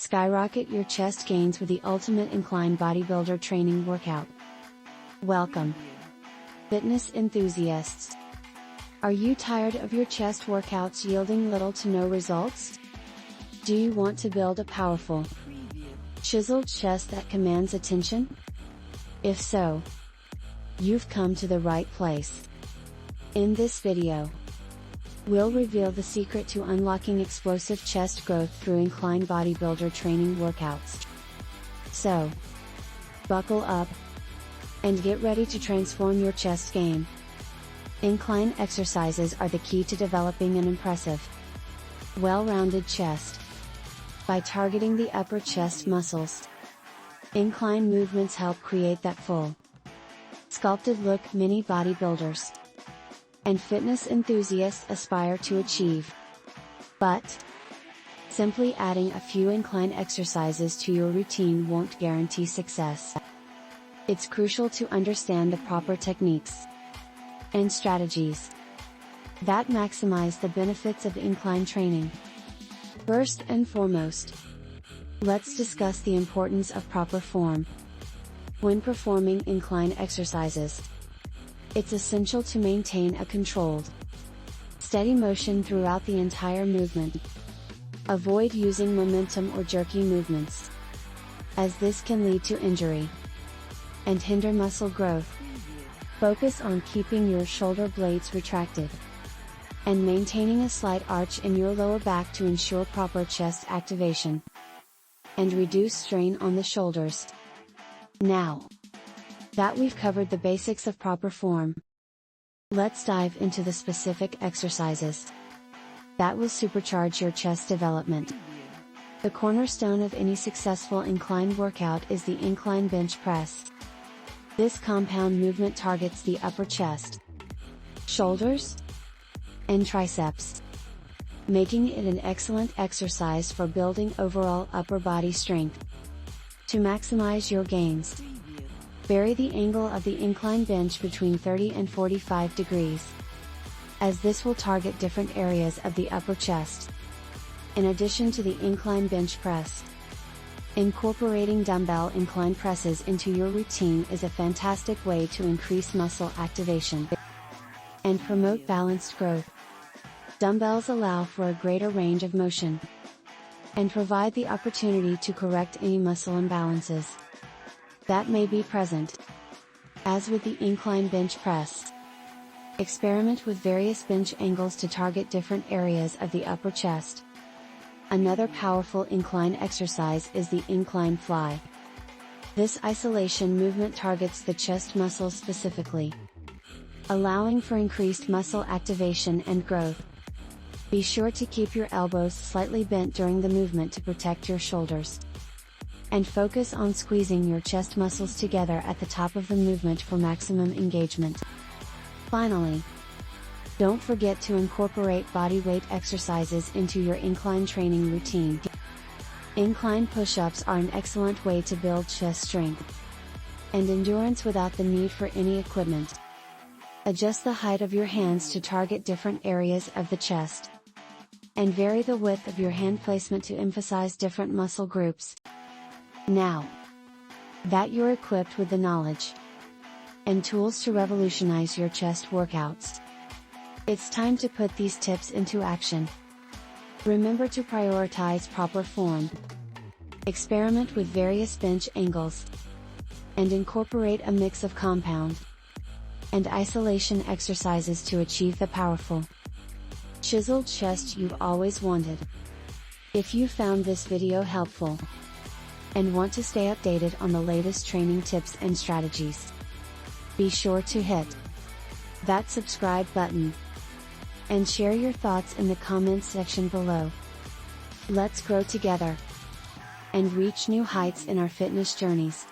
Skyrocket your chest gains with the ultimate Incline Bodybuilder training workout. Welcome, fitness enthusiasts! Are you tired of your chest workouts yielding little to no results? Do you want to build a powerful, chiseled chest that commands attention? If so, you've come to the right place. In this video, we'll reveal the secret to unlocking explosive chest growth through Incline Bodybuilder training workouts. So, buckle up, and get ready to transform your chest game. Incline exercises are the key to developing an impressive, well-rounded chest. By targeting the upper chest muscles, incline movements help create that full, sculpted look many bodybuilders and fitness enthusiasts aspire to achieve. But, simply adding a few incline exercises to your routine won't guarantee success. It's crucial to understand the proper techniques and strategies that maximize the benefits of incline training. First and foremost, let's discuss the importance of proper form. When performing incline exercises, it's essential to maintain a controlled, steady motion throughout the entire movement. Avoid using momentum or jerky movements, as this can lead to injury and hinder muscle growth. Focus on keeping your shoulder blades retracted and maintaining a slight arch in your lower back to ensure proper chest activation and reduce strain on the shoulders. Now that we've covered the basics of proper form, let's dive into the specific exercises that will supercharge your chest development. The cornerstone of any successful incline workout is the incline bench press. This compound movement targets the upper chest, shoulders, and triceps, making it an excellent exercise for building overall upper body strength. To maximize your gains, vary the angle of the incline bench between 30 and 45 degrees, as this will target different areas of the upper chest. In addition to the incline bench press, incorporating dumbbell incline presses into your routine is a fantastic way to increase muscle activation and promote balanced growth. Dumbbells allow for a greater range of motion and provide the opportunity to correct any muscle imbalances that may be present. As with the incline bench press, experiment with various bench angles to target different areas of the upper chest. Another powerful incline exercise is the Incline Fly. This isolation movement targets the chest muscles specifically, allowing for increased muscle activation and growth. Be sure to keep your elbows slightly bent during the movement to protect your shoulders, and focus on squeezing your chest muscles together at the top of the movement for maximum engagement. Finally, don't forget to incorporate bodyweight exercises into your incline training routine. Incline push-ups are an excellent way to build chest strength and endurance without the need for any equipment. Adjust the height of your hands to target different areas of the chest, and vary the width of your hand placement to emphasize different muscle groups. Now that you're equipped with the knowledge and tools to revolutionize your chest workouts, it's time to put these tips into action. Remember to prioritize proper form, experiment with various bench angles, and incorporate a mix of compound and isolation exercises to achieve the powerful, chiseled chest you've always wanted. If you found this video helpful and want to stay updated on the latest training tips and strategies, be sure to hit that subscribe button and share your thoughts in the comments section below. Let's grow together and reach new heights in our fitness journeys.